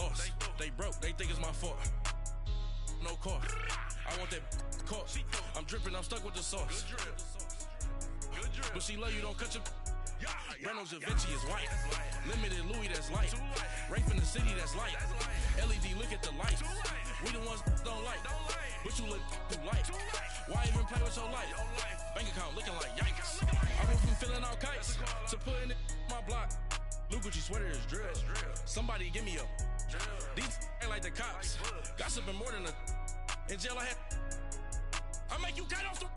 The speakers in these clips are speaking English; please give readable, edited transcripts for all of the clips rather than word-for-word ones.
lost. They broke, they think it's my fault. No car. I want that caught. I'm dripping, I'm stuck with the sauce. But she love you, don't cut your. Reynolds Da Vinci is white. Limited Louis, that's light. Rape in the city, that's light. LED, look at the lights. We the ones don't like. But you look too light. Why even play with your life? Bank account looking like yikes. I went from filling out kites to putting it in my block. Blue Gucci sweater is drill. Somebody give me a. These ain't like the cops. Gossiping more than a. In jail I had. I make you cut off the.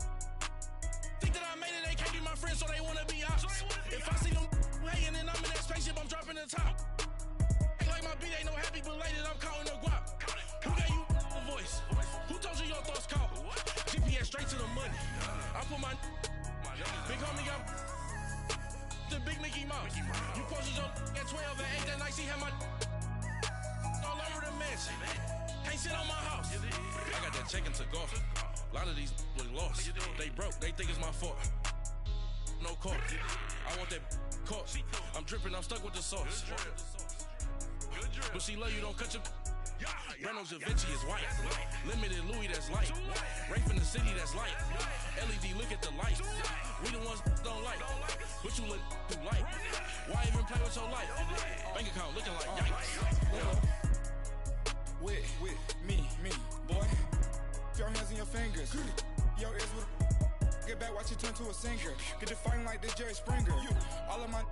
Think that I made it, they can't be my friends, so they wanna be ops. If I see them hating and I'm in that spaceship, I'm dropping the top. Ain't like my beat ain't no happy belated, I'm counting the guap. Who gave you a voice? Who told you your thoughts count? GPS straight to the money. I put my big homie got the big Mickey Mouse. You posted your at 12 and 8 that night, she had my all over the mansion. Can't sit on my house. I got that check into golf. A lot of these look lost. They broke, they think it's my fault. No car. I want that caught. I'm dripping, I'm stuck with the sauce. But she love you, don't cut your. Reynolds Da Vinci is white. Limited Louis, that's light. Rape in the city, that's light. LED, look at the lights. We the ones don't like. But you look too light. Why even play with your life? Bank account looking like yikes. With me, boy. Your hands in your fingers. Your ears with. Get back, watch you turn to a singer. Get to fighting like this Jerry Springer. All of my.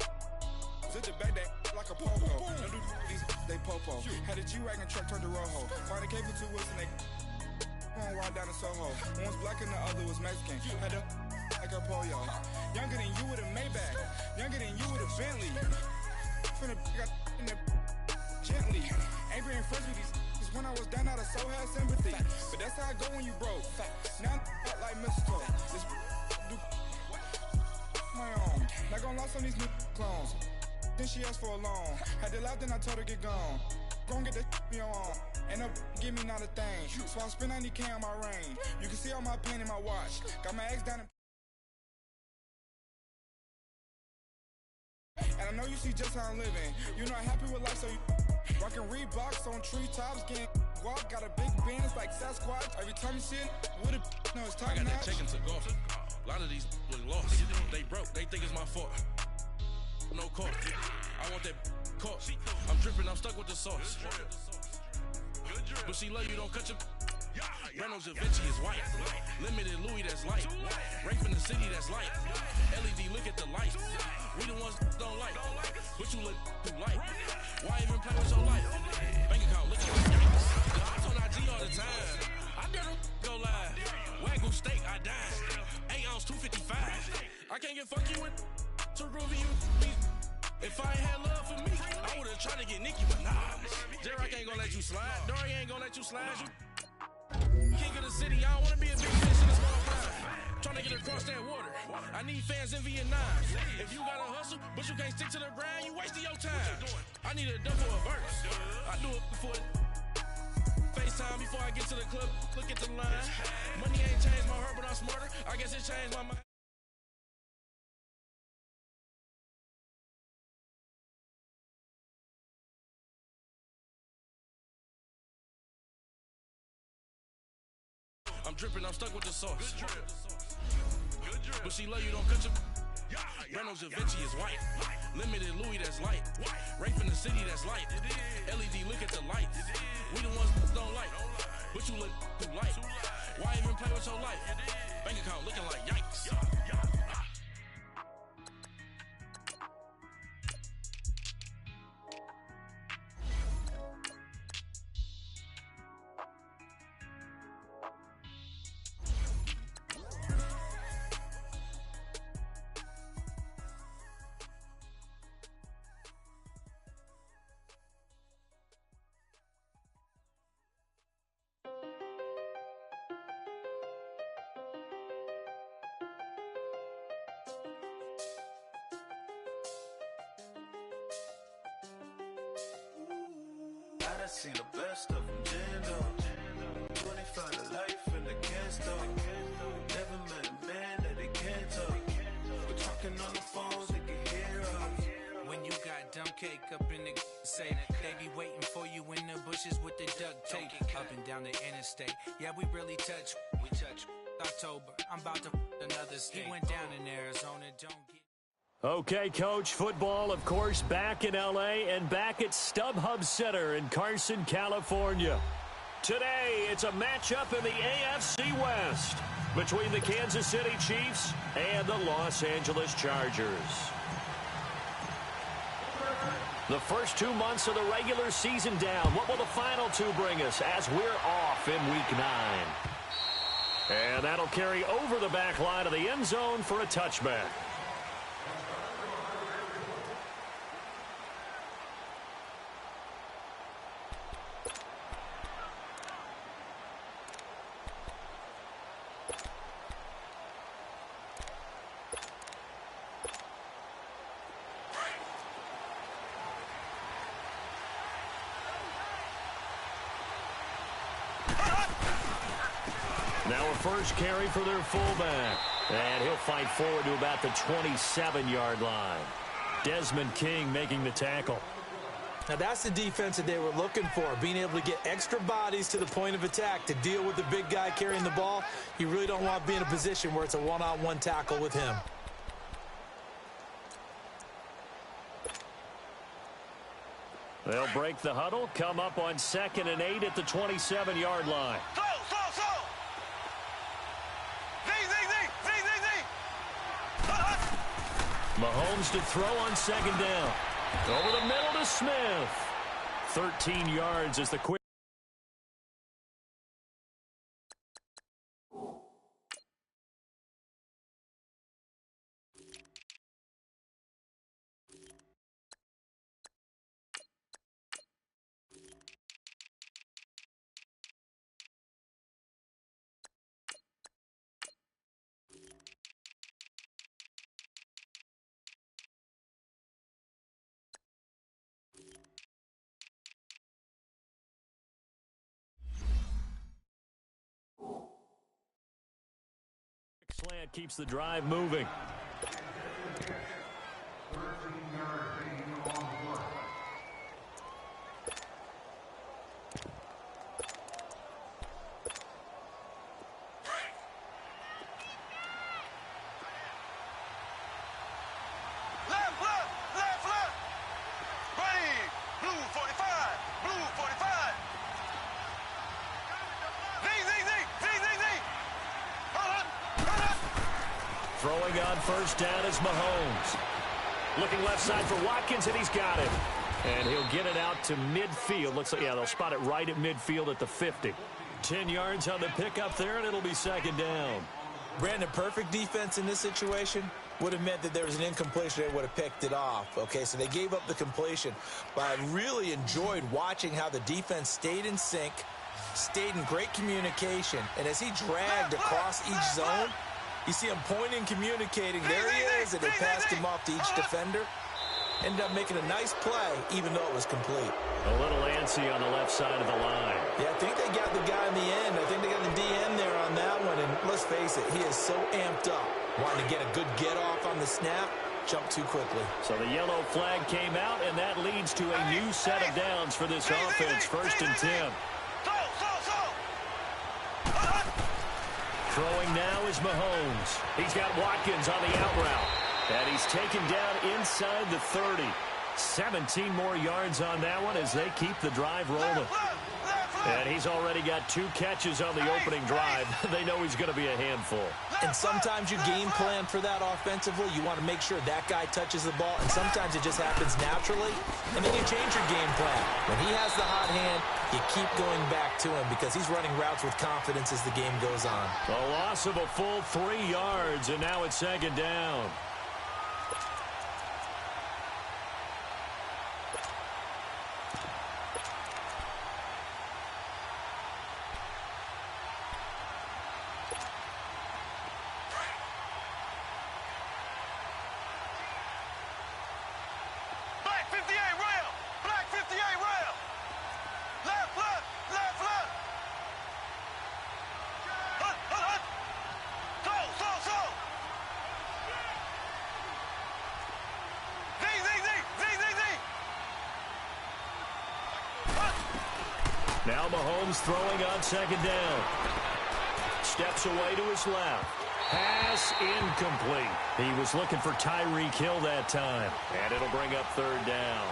Zit the back that like a popo. Don't do these, they popo. Had a G-Wagon truck turned to Rojo. Find a cable 2 wheels and they going ride down in Soho. One was black and the other was Mexican. Had a like a pollo. Younger than you with a Maybach. Younger than you with a Bentley. Finna got in the gently. Ain't been friends with these. Cause when I was down, I so had sympathy. But that's how I go when you broke. Now I'm like mistletoe. This do my own. Not gonna lost on these new clones. Then she asked for a loan. Had to laugh, then I told her get gone. Gon' get that me on. Ain't no give me not a thing. So I spend 90K on my range. You can see all my pain in my watch. Got my ex down in. And I know you see just how I'm living. You're not happy with life, so you rockin' Reeboks on treetops, getting guap. Got a big Benz like Sasquatch. Every time you see it, with it, no, it's time. I got that check into golf. A lot of these look lost. They broke, they think it's my fault. No car. I want that caught. I'm dripping, I'm stuck with the sauce. But she love you, don't cut your. Reynolds Da Vinci is white. Limited Louis, that's light. Rape in the city, that's light. LED, look at the lights. We the ones don't like. But you look too light. Why even play with your life? Bank account looking like yikes. On IG all the time. I dare them go live. Wagyu steak, I died. 8 ounce, 255. I can't get funky with to groovy you. If I ain't had love for me, I would've tried to get Nicki, but nah. J-Rock ain't gonna let you slide. Dory ain't gonna let you slide. You king of the city, I don't wanna be a big fish in a small pond. Trying to get across that water. I need fans in Vietnam. If you gotta hustle, but you can't stick to the grind, you wasting your time. I need a double a verse. I do it before FaceTime before I get to the club. Look at the line. Money ain't changed my heart, but I'm smarter. I guess it changed my mind. I'm dripping, I'm stuck with the sauce. But she love you, don't cut your. Reynolds Da Vinci is white. Limited Louis, that's light. Rape in the city, that's light. LED, look at the lights. We the ones don't like. But you look too light. Why even play with your life? Bank account looking like yikes. I done seen the best of them jammed up. 25 to life and they can't stop. Never met a man that they can't talk. We're talking on the phones, they can hear us. When you got dumb cake up in the say that they be waiting for you in the duct tape up and down the interstate. Yeah, we really touch. We touch October. I'm about to another state. He went down in Arizona. Don't get. Okay, Coach, football, of course, back in L.A. and back at StubHub Center in Carson, California. Today, it's a matchup in the AFC West between the Kansas City Chiefs and the Los Angeles Chargers. The first 2 months of the regular season down. What will the final two bring us as we're off in Week 9? And that'll carry over the back line of the end zone for a touchback. Now a first carry for their fullback. And he'll fight forward to about the 27-yard line. Desmond King making the tackle. Now that's the defense that they were looking for, being able to get extra bodies to the point of attack to deal with the big guy carrying the ball. You really don't want to be in a position where it's a one-on-one tackle with him. They'll break the huddle, come up on 2nd and 8 at the 27-yard line. Mahomes to throw on 2nd down. Over the middle to Smith. 13 yards as the quick. Slant keeps the drive moving. Throwing on first down is Mahomes. Looking left side for Watkins, and he's got it. And he'll get it out to midfield. Looks like, yeah, they'll spot it right at midfield at the 50. 10 yards on the pickup there, and it'll be 2nd down. Brandon, perfect defense in this situation would have meant that there was an incompletion. They would have picked it off. Okay, so they gave up the completion. But I really enjoyed watching how the defense stayed in sync, stayed in great communication. And as he dragged across each zone, you see him pointing, communicating. There he is, and they passed him off to each defender. Ended up making a nice play, even though it was complete. A little antsy on the left side of the line. Yeah, I think they got the guy in the end. I think they got the DN there on that one. And let's face it, he is so amped up. Wanting to get a good get-off on the snap, jumped too quickly. So the yellow flag came out, and that leads to a new set of downs for this offense. 1st and 10. Throwing now is Mahomes. He's got Watkins on the out route. And he's taken down inside the 30. 17 more yards on that one as they keep the drive rolling. And he's already got 2 catches on the opening drive. They know he's going to be a handful. And sometimes you game plan for that offensively. You want to make sure that guy touches the ball. And sometimes it just happens naturally. And then you change your game plan. When he has the hot hand, you keep going back to him because he's running routes with confidence as the game goes on. A loss of a full 3 yards, and now it's 2nd down. Now Mahomes throwing on second down. Steps away to his left. Pass incomplete. He was looking for Tyreek Hill that time. And it'll bring up third down.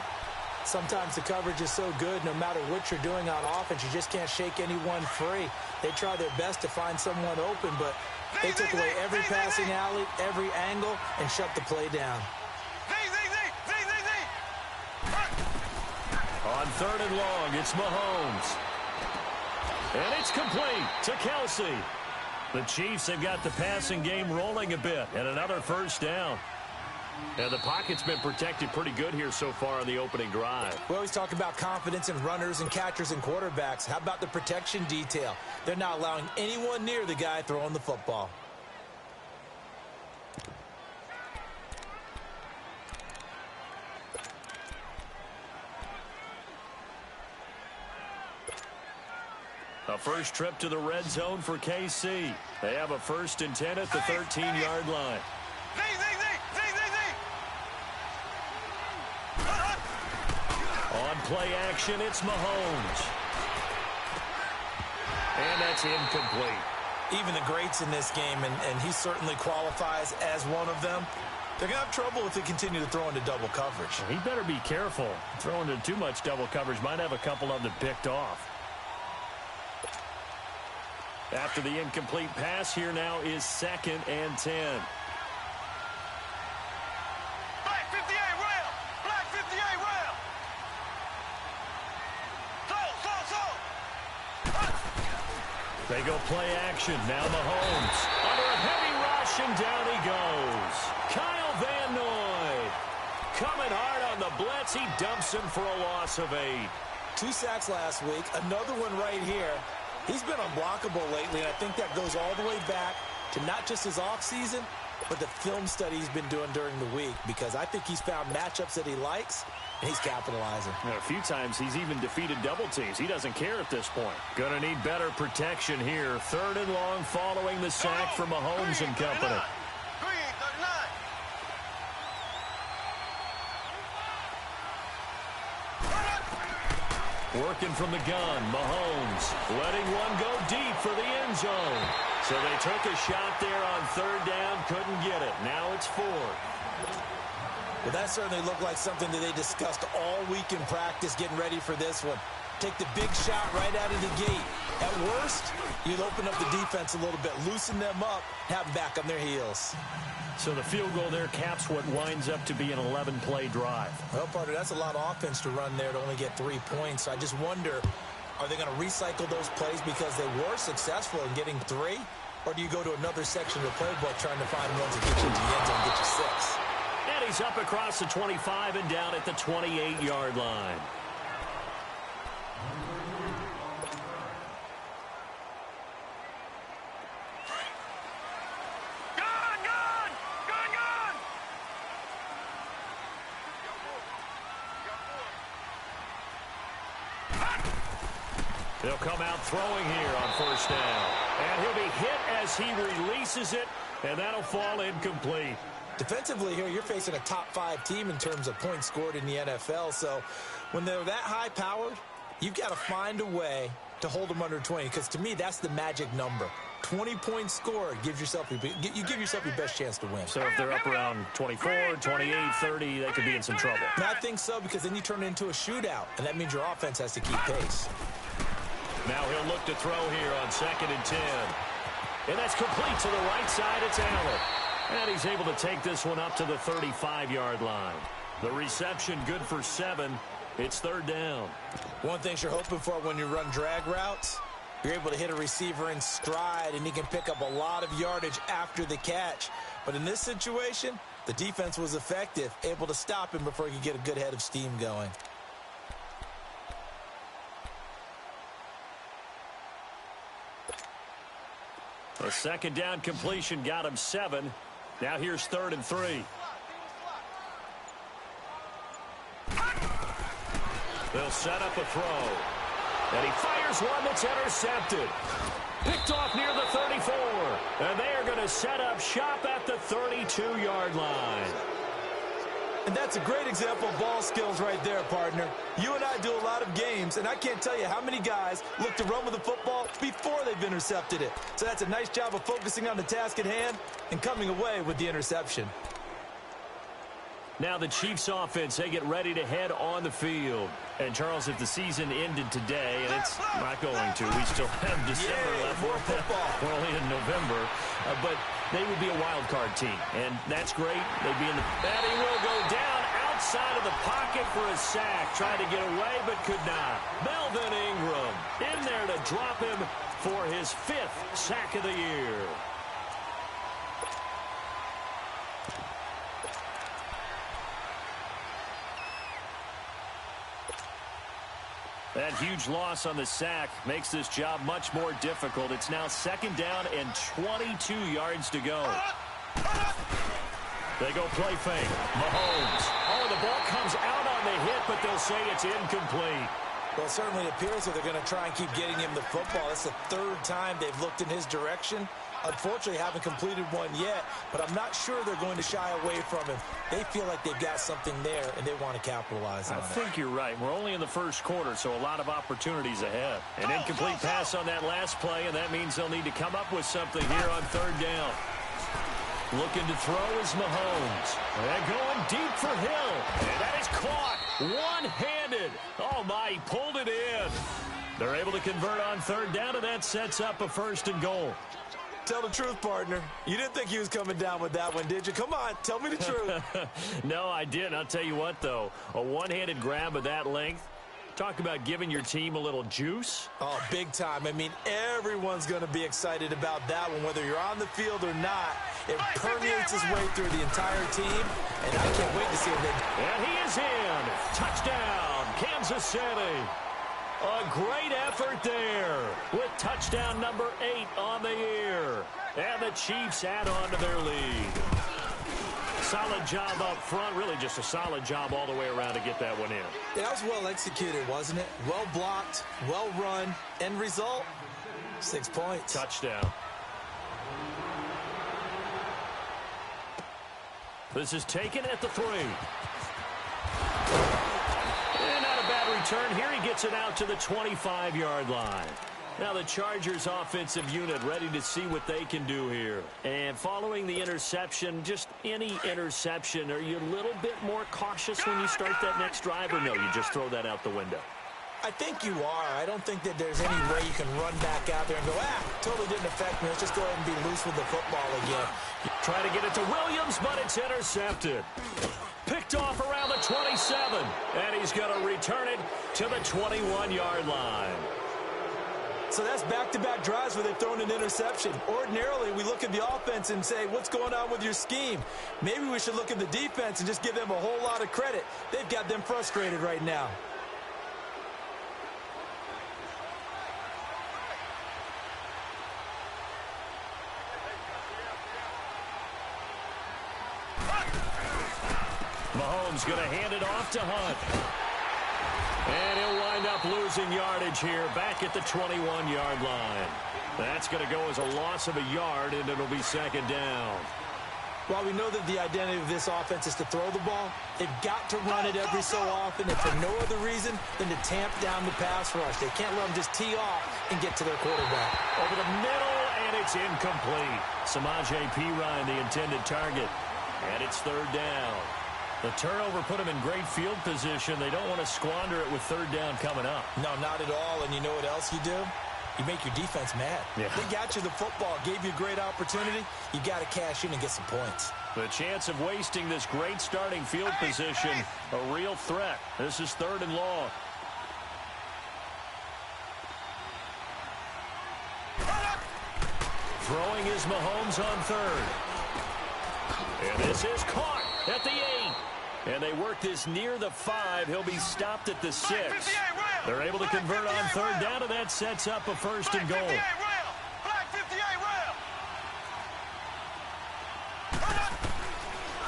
Sometimes the coverage is so good, no matter what you're doing on offense, you just can't shake anyone free. They try their best to find someone open, but they took away every passing alley, every angle, and shut the play down. On third and long, it's Mahomes. And it's complete to Kelsey. The Chiefs have got the passing game rolling a bit, and another first down. And the pocket's been protected pretty good here so far on the opening drive. We always talk about confidence in runners and catchers and quarterbacks. How about the protection detail? They're not allowing anyone near the guy throwing the football. A first trip to the red zone for KC. They have a 1st and 10 at the 13-yard line. On play action, it's Mahomes. And that's incomplete. Even the greats in this game, and he certainly qualifies as one of them, they're going to have trouble if they continue to throw into double coverage. He better be careful. Throwing into too much double coverage might have a couple of them picked off. After the incomplete pass, here now is 2nd and 10. They go play action. Now Mahomes. Under a heavy rush, and down he goes. Kyle Van Noy. Coming hard on the blitz. He dumps him for a loss of 8. 2 sacks last week. Another one right here. He's been unblockable lately, and I think that goes all the way back to not just his offseason, but the film study he's been doing during the week, because I think he's found matchups that he likes, and he's capitalizing. And a few times he's even defeated double teams. He doesn't care at this point. Going to need better protection here. 3rd and long following the sack from Mahomes and company. Working from the gun, Mahomes letting one go deep for the end zone. So they took a shot there on 3rd down, couldn't get it. Now it's 4th. Well, that certainly looked like something that they discussed all week in practice, getting ready for this one. Take the big shot right out of the gate. At worst, you'd open up the defense a little bit, loosen them up, have them back on their heels. So the field goal there caps what winds up to be an 11-play drive. Well, partner, that's a lot of offense to run there to only get 3 points. So I just wonder, are they going to recycle those plays because they were successful in getting 3? Or do you go to another section of the playbook trying to find ones that get you into the end zone and get you 6? And he's up across the 25 and down at the 28-yard line. He'll come out throwing here on 1st down. And he'll be hit as he releases it, and that'll fall incomplete. Defensively here, you're facing a top 5 team in terms of points scored in the NFL. So when they're that high-powered, you've got to find a way to hold them under 20, because to me, that's the magic number. 20 points scored, you give yourself your best chance to win. So if they're up around 24, 28, 30, they could be in some trouble. And I think so, because then you turn it into a shootout, and that means your offense has to keep pace. Now he'll look to throw here on 2nd and 10. And that's complete to the right side. It's Allen. And he's able to take this one up to the 35-yard line. The reception good for 7. It's 3rd down. One thing you're hoping for when you run drag routes, you're able to hit a receiver in stride, and he can pick up a lot of yardage after the catch. But in this situation, the defense was effective, able to stop him before he could get a good head of steam going. A 2nd down completion got him 7. Now here's 3rd and 3. They'll set up a throw. And he fires one that's intercepted. Picked off near the 34. And they are going to set up shop at the 32-yard line. And that's a great example of ball skills right there, partner. You and I do a lot of games, and I can't tell you how many guys look to run with the football before they've intercepted it. So that's a nice job of focusing on the task at hand and coming away with the interception. Now the Chiefs offense, they get ready to head on the field. And, Charles, if the season ended today, and it's not going to, we still have December left. More football. We're only in November. But they would be a wild card team, and that's great. They'd be in the... And he will go down outside of the pocket for a sack. Tried to get away, but could not. Melvin Ingram in there to drop him for his 5th sack of the year. That huge loss on the sack makes this job much more difficult. It's now 2nd down and 22 yards to go. They go play fake. Mahomes. Oh, the ball comes out on the hit, but they'll say it's incomplete. Well, it certainly appears that they're going to try and keep getting him the football. It's the 3rd time they've looked in his direction. Unfortunately, haven't completed one yet, but I'm not sure they're going to shy away from him. They feel like they've got something there, and they want to capitalize on it. I think you're right. We're only in the 1st quarter, so a lot of opportunities ahead. An incomplete pass on that last play, and that means they'll need to come up with something here on 3rd down. Looking to throw is Mahomes. And going deep for Hill. And that is caught one-handed. Oh, my, he pulled it in. They're able to convert on 3rd down, and that sets up a 1st and goal. Tell the truth, partner. You didn't think he was coming down with that one, did you? Come on, tell me the truth. No, I didn't. I'll tell you what, though. A one-handed grab of that length. Talk about giving your team a little juice. Oh, big time. I mean, everyone's going to be excited about that one, whether you're on the field or not. It permeates his way through the entire team, and I can't wait to see if they... And he is in. Touchdown, Kansas City. A great effort there with touchdown number 8 on the year. And the Chiefs add on to their lead. Solid job up front, really just a solid job all the way around to get that one in. Yeah, that was well executed, wasn't it? Well blocked, well run. End result, 6 points. Touchdown. This is taken at the 3. And not a bad return here. He gets it out to the 25-yard line. Now the Chargers offensive unit ready to see what they can do here. And following the interception, just any interception, are you a little bit more cautious when you start that next drive, or no, you just throw that out the window? I think you are. I don't think that there's any way you can run back out there and go, totally didn't affect me. Let's just go ahead and be loose with the football again. Try to get it to Williams, but it's intercepted. Picked off around the 27, and he's going to return it to the 21-yard line. So that's back-to-back drives where they've thrown an interception. Ordinarily, we look at the offense and say, what's going on with your scheme? Maybe we should look at the defense and just give them a whole lot of credit. They've got them frustrated right now. Mahomes going to hand it off to Hunt. And he'll wind up losing yardage here back at the 21-yard line. That's going to go as a loss of a yard, and it'll be 2nd down. While we know that the identity of this offense is to throw the ball, they've got to run it every so often, and for no other reason than to tamp down the pass rush. They can't let them just tee off and get to their quarterback. Over the middle, and it's incomplete. Samaje Perine, the intended target. And it's 3rd down. The turnover put them in great field position. They don't want to squander it with 3rd down coming up. No, not at all. And you know what else you do? You make your defense mad. Yeah. They got you the football, gave you a great opportunity. You got to cash in and get some points. The chance of wasting this great starting field position, a real threat. This is 3rd and long. Throwing is Mahomes on 3rd. And this is caught at the 8. And they work this near the 5. He'll be stopped at the 6. They're able to convert on 3rd down, and that sets up a 1st and goal.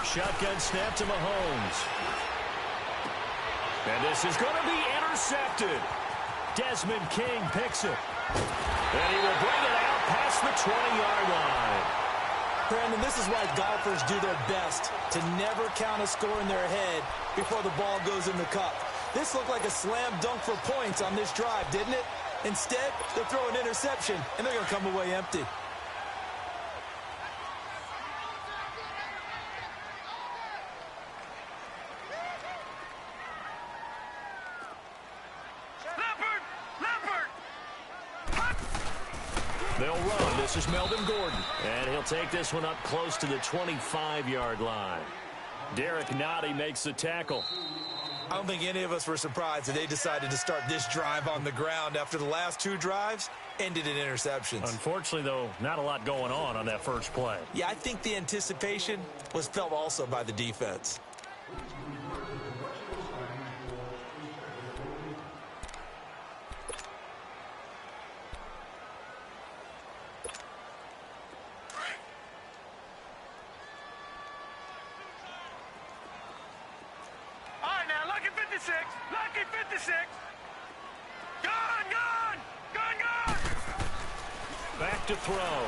Shotgun snap to Mahomes. And this is going to be intercepted. Desmond King picks it. And he will bring it out past the 20-yard line. Brandon, this is why golfers do their best to never count a score in their head before the ball goes in the cup. This looked like a slam dunk for points on this drive, didn't it? Instead, they'll throw an interception, and they're going to come away empty. They'll run. This is Melvin Gordon. And he'll take this one up close to the 25-yard line. Derek Nottie makes the tackle. I don't think any of us were surprised that they decided to start this drive on the ground after the last two drives ended in interceptions. Unfortunately, though, not a lot going on that first play. Yeah, I think the anticipation was felt also by the defense. Lucky 56. Gone. Back to throw.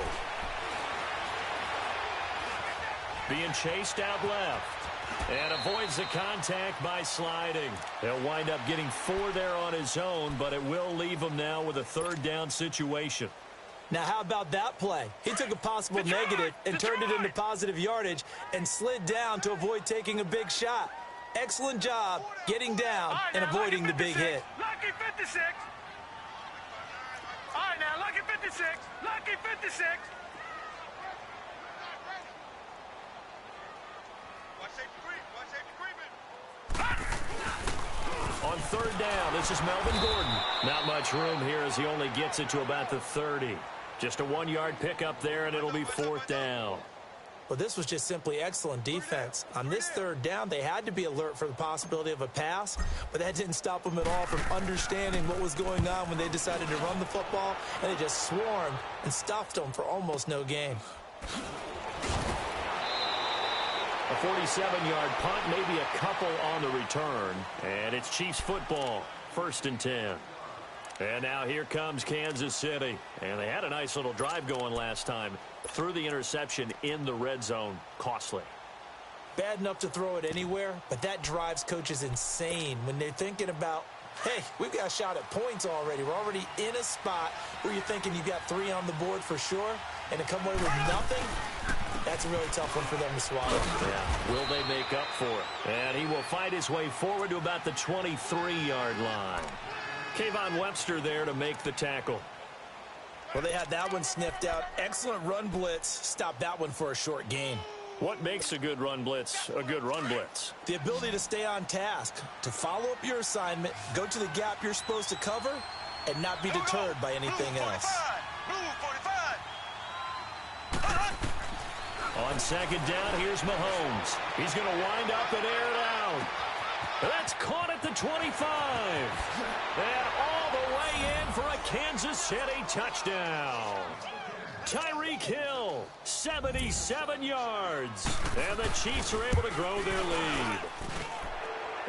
Being chased out left. And avoids the contact by sliding. He'll wind up getting 4 there on his own, but it will leave him now with a third down situation. Now, how about that play? He took a possible negative and turned it into positive yardage and slid down to avoid taking a big shot. Excellent job getting down and avoiding the big hit. Lucky 56. All right, now, lucky 56. Lucky 56. On third down, this is Melvin Gordon. Not much room here as he only gets it to about the 30. Just a 1-yard pickup there, and it'll be fourth down. Well, this was just simply excellent defense. On this third down, they had to be alert for the possibility of a pass, but that didn't stop them at all from understanding what was going on when they decided to run the football, and they just swarmed and stuffed them for almost no gain. A 47-yard punt, maybe a couple on the return, and it's Chiefs football, 1st and 10. And now here comes Kansas City, and they had a nice little drive going last time. Threw the interception in the red zone. Costly. Bad enough to throw it anywhere, but that drives coaches insane when they're thinking about, hey, we've got a shot at points already. We're already in a spot where you're thinking you've got 3 on the board for sure, and to come away with nothing, that's a really tough one for them to swallow. Yeah, will they make up for it? And he will fight his way forward to about the 23-yard line. Kayvon Webster there to make the tackle. Well, they had that one sniffed out. Excellent run blitz. Stopped that one for a short gain. What makes a good run blitz a good run blitz? The ability to stay on task, to follow up your assignment, go to the gap you're supposed to cover, and not be deterred by anything else. On second down, here's Mahomes. He's going to wind up and air it out. That's caught at the 25. And all the way in for a Kansas City touchdown. Tyreek Hill, 77 yards. And the Chiefs are able to grow their lead.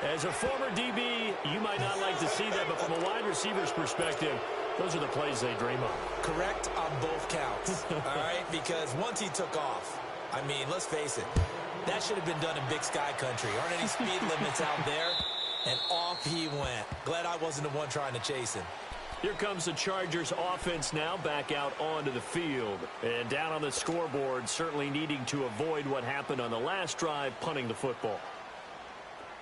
As a former DB, you might not like to see that, but from a wide receiver's perspective, those are the plays they dream of. Correct on both counts, all right? Because once he took off, I mean, let's face it, that should have been done in Big Sky Country. Aren't any speed limits out there? And off he went. Glad I wasn't the one trying to chase him. Here comes the Chargers offense now back out onto the field. And down on the scoreboard, certainly needing to avoid what happened on the last drive, punting the football.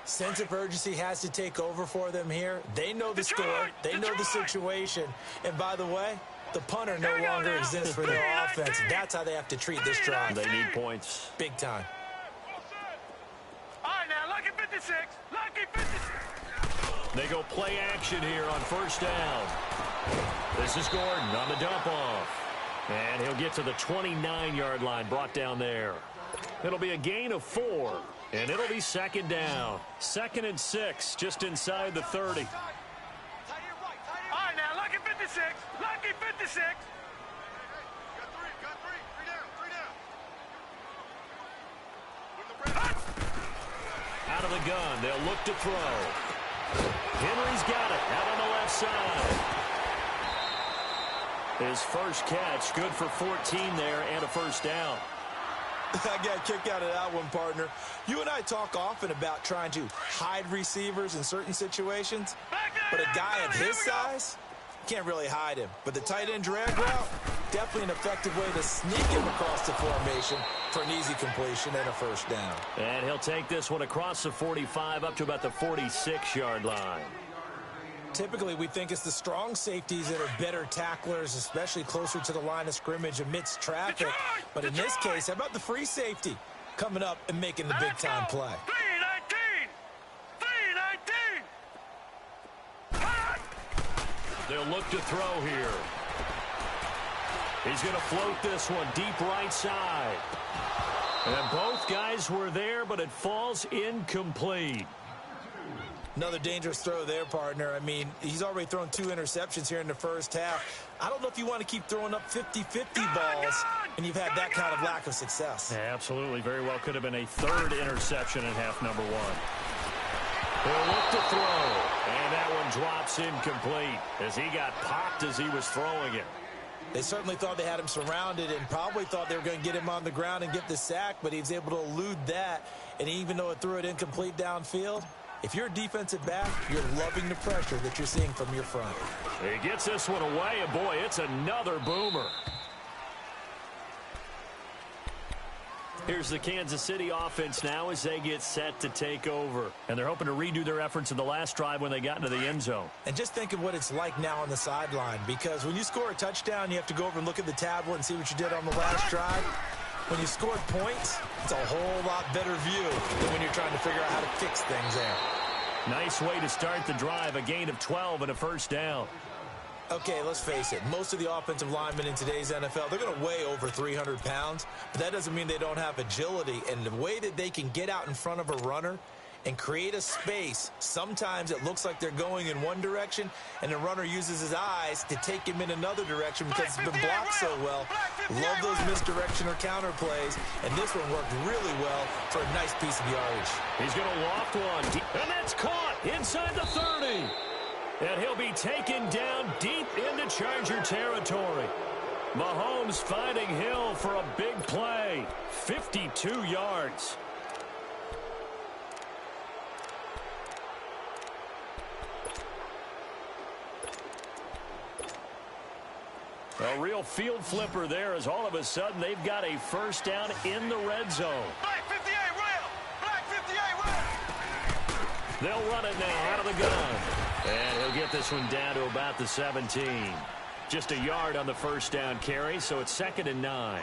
Sense of urgency has to take over for them here. They know the score. They know the situation. And by the way, the punter no longer exists for their offense. That's how they have to treat this drive. They need points. Big time. All right, now, lucky 56. Lucky 56. They go play action here on first down. This is Gordon on the dump off. And he'll get to the 29-yard line, brought down there. It'll be a gain of 4. And it'll be second down. 2nd and 6, just inside the 30. All right, now, lucky 56. Lucky 56. Out of the gun, they'll look to throw. Henry's got it out on the left side. His first catch, good for 14 there and a first down. I got a kick out of that one, partner. You and I talk often about trying to hide receivers in certain situations, but a guy of his size can't really hide him. But the tight end drag route, definitely an effective way to sneak him across the formation for an easy completion and a first down. And he'll take this one across the 45 up to about the 46-yard line. Typically, we think it's the strong safeties that are better tacklers, especially closer to the line of scrimmage amidst traffic. But in this case, how about the free safety coming up and making the big-time play? 3-19! They'll look to throw here. He's going to float this one deep right side. And both guys were there, but it falls incomplete. Another dangerous throw there, partner. I mean, he's already thrown 2 interceptions here in the first half. I don't know if you want to keep throwing up 50-50 balls, and you've had that kind of lack of success. Yeah, absolutely. Very well could have been a 3rd interception in half number 1. He'll look to throw, and that one drops incomplete as he got popped as he was throwing it. They certainly thought they had him surrounded and probably thought they were going to get him on the ground and get the sack, but he was able to elude that, and even though it threw it incomplete downfield, if you're a defensive back, you're loving the pressure that you're seeing from your front. He gets this one away, and boy, it's another boomer. Here's the Kansas City offense now as they get set to take over. And they're hoping to redo their efforts in the last drive when they got into the end zone. And just think of what it's like now on the sideline, because when you score a touchdown, you have to go over and look at the tablet and see what you did on the last drive. When you scored points, it's a whole lot better view than when you're trying to figure out how to fix things there. Nice way to start the drive, a gain of 12 and a first down. Okay, let's face it. Most of the offensive linemen in today's NFL, they're going to weigh over 300 pounds, but that doesn't mean they don't have agility. And the way that they can get out in front of a runner and create a space, sometimes it looks like they're going in one direction, and the runner uses his eyes to take him in another direction because it's been blocked so well. Love those misdirection or counter plays, and this one worked really well for a nice piece of yardage. He's going to loft one, and that's caught inside the 30. And he'll be taken down deep into Charger territory. Mahomes finding Hill for a big play. 52 yards. A real field flipper there as all of a sudden they've got a first down in the red zone. Black 58 rail! Black 58 rail! They'll run it now out of the gun. And he'll get this one down to about the 17. Just a yard on the first down carry, so it's 2nd and 9.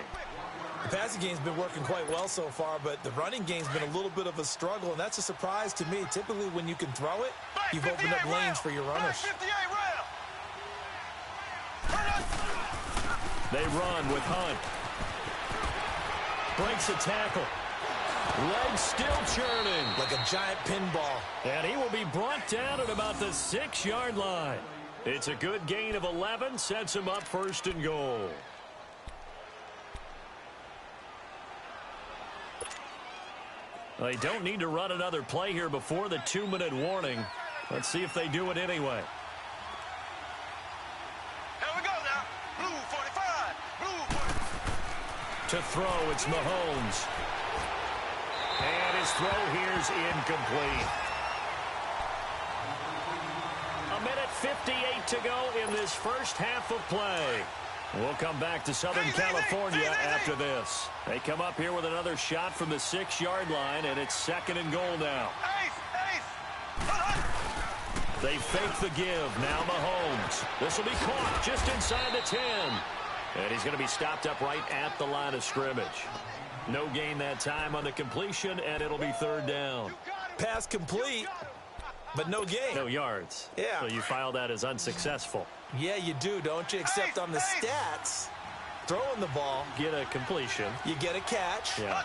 The passing game's been working quite well so far, but the running game's been a little bit of a struggle, and that's a surprise to me. Typically, when you can throw it, you've opened up lanes for your runners. They run with Hunt. Breaks a tackle. Legs still churning. Like a giant pinball. And he will be brought down at about the 6-yard line. It's a good gain of 11, sets him up 1st and goal. They don't need to run another play here before the 2-minute warning. Let's see if they do it anyway. Here we go now. Blue 45. Blue 45. To throw, it's Mahomes. And his throw here's incomplete. 1:58 to go in this first half of play. We'll come back to Southern California after this. They come up here with another shot from the 6-yard line, and it's 2nd and goal now. They fake the give. Now Mahomes. This will be caught just inside the 10. And he's going to be stopped up right at the line of scrimmage. No gain that time on the completion, and it'll be 3rd down. Pass complete, but no gain. No yards. Yeah. So you file that as unsuccessful. Yeah, you do, don't you? Except on the stats, throwing the ball. Get a completion. You get a catch. Yeah.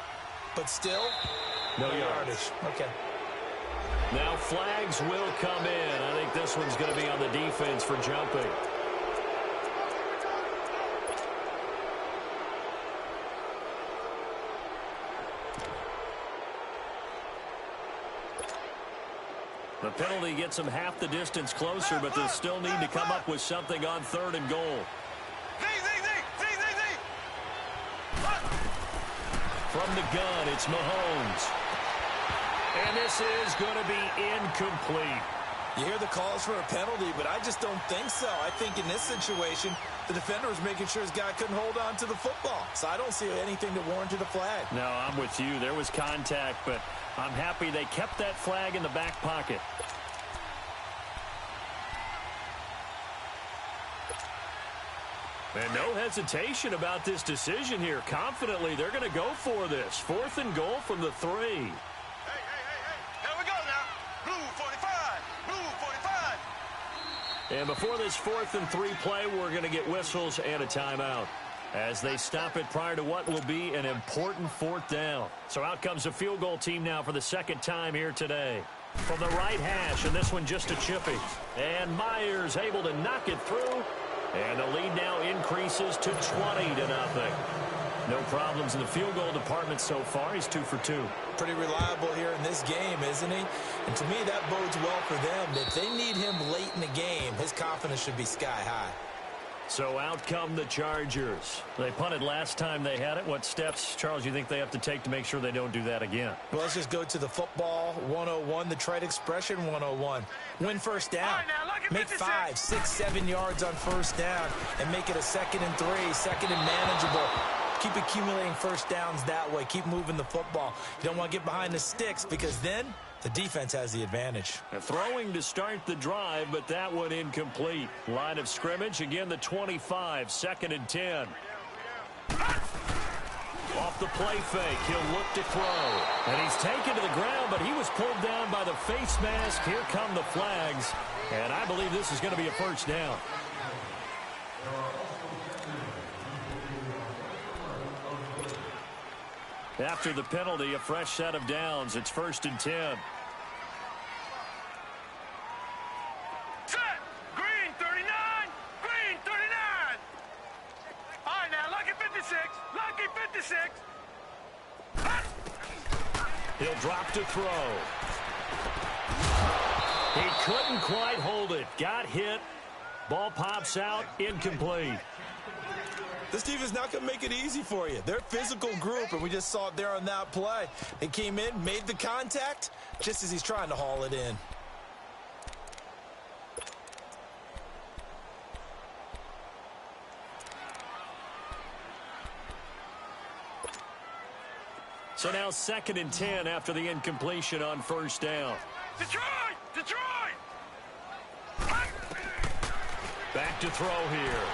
But still, no yardage. Okay. Now flags will come in. I think this one's going to be on the defense for jumping. The penalty gets them half the distance closer, but they'll still need to come up with something on 3rd and goal. From From the gun, it's Mahomes. And this is going to be incomplete. You hear the calls for a penalty, but I just don't think so. I think in this situation, the defender was making sure his guy couldn't hold on to the football. So I don't see anything that warranted a flag. No, I'm with you. There was contact, but I'm happy they kept that flag in the back pocket. And no hesitation about this decision here. Confidently, they're going to go for this. 4th and goal from the 3. Hey, here we go now. Blue 45, blue 45. And before this 4th and 3 play, we're going to get whistles and a timeout as they stop it prior to what will be an important 4th down. So out comes a field goal team now for the 2nd time here today. From the right hash, and this one just a chippy. And Myers able to knock it through. And the lead now increases to 20-0. No problems in the field goal department so far. He's 2 for 2. Pretty reliable here in this game, isn't he? And to me, that bodes well for them. If they need him late in the game, his confidence should be sky high. So out come the Chargers. They punted last time they had it. What steps, Charles, you think they have to take to make sure they don't do that again? Well, let's just go to the football 101, the trite expression 101. Win first down. Make 5, 6, 7 yards on first down and make it a 2nd and 3, 2nd and manageable. Keep accumulating first downs that way. Keep moving the football. You don't want to get behind the sticks because then the defense has the advantage. Throwing to start the drive, but that one incomplete. Line of scrimmage, again the 25, 2nd and 10. Off the play fake, he'll look to throw. And he's taken to the ground, but he was pulled down by the face mask. Here come the flags, and I believe this is going to be a first down. After the penalty, a fresh set of downs. It's 1st and 10. Set! Green 39! Green 39! All right, now, lucky 56! Lucky 56! He'll drop to throw. He couldn't quite hold it. Got hit. Ball pops out. Incomplete. This defense is not going to make it easy for you. They're a physical group, and we just saw it there on that play. They came in, made the contact, just as he's trying to haul it in. So now 2nd and 10 after the incompletion on first down. Detroit! Detroit! Back to throw here.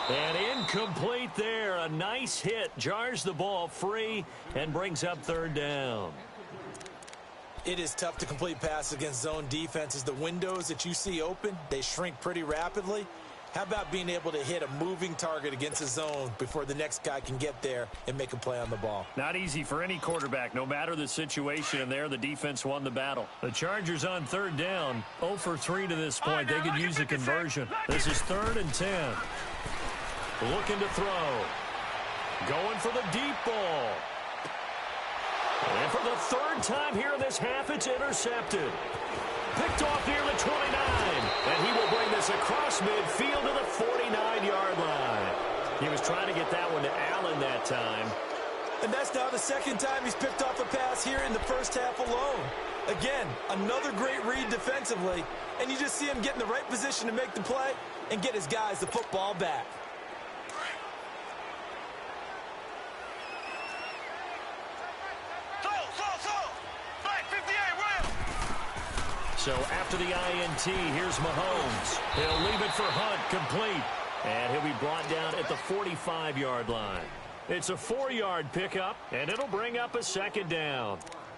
And incomplete there. A nice hit. Jars the ball free and brings up 3rd down. It is tough to complete passes against zone defenses. The windows that you see open, they shrink pretty rapidly. How about being able to hit a moving target against a zone before the next guy can get there and make a play on the ball? Not easy for any quarterback, no matter the situation, and there the defense won the battle. The Chargers on 3rd down, 0 for 3 to this point. They could use a conversion. This is 3rd and 10. Looking to throw. Going for the deep ball. And for the 3rd time here in this half, it's intercepted. Picked off near the 29. And he will bring this across midfield to the 49-yard line. He was trying to get that one to Allen that time. And that's now the 2nd time he's picked off a pass here in the first half alone. Again, another great read defensively. And you just see him get in the right position to make the play and get his guys the football back. So after the INT, here's Mahomes. He'll leave it for Hunt, complete. And he'll be brought down at the 45-yard line. It's a 4-yard pickup, and it'll bring up a 2nd down.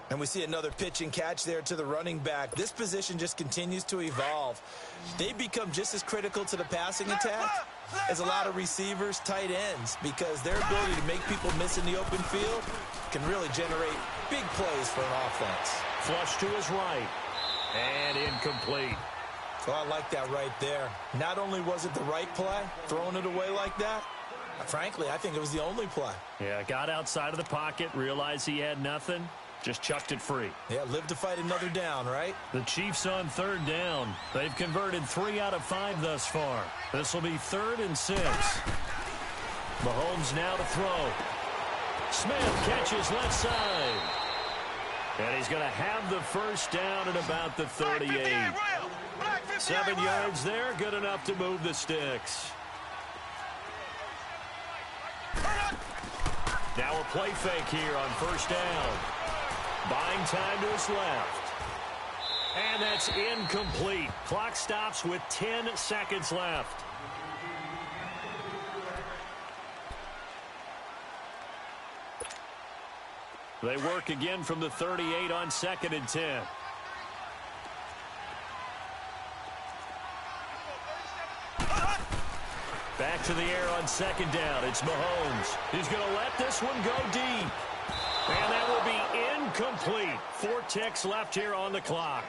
And we see another pitch and catch there to the running back. This position just continues to evolve. They become just as critical to the passing attack as a lot of receivers, tight ends, because their ability to make people miss in the open field can really generate big plays for an offense. Flush to his right. And incomplete. So I like that right there. Not only was it the right play, throwing it away like that, frankly, I think it was the only play. Yeah, got outside of the pocket, realized he had nothing, just chucked it free. Yeah, live to fight another down, right? The Chiefs on 3rd down. They've converted 3 out of 5 thus far. This will be 3rd and 6. Mahomes now to throw. Smith catches left side. And he's going to have the first down at about the 38. 7 yards there, good enough to move the sticks. Now a play fake here on first down. Buying time to his left. And that's incomplete. Clock stops with 10 seconds left. They work again from the 38 on 2nd and 10. Back to the air on 2nd down. It's Mahomes. He's going to let this one go deep. And that will be incomplete. 4 ticks left here on the clock.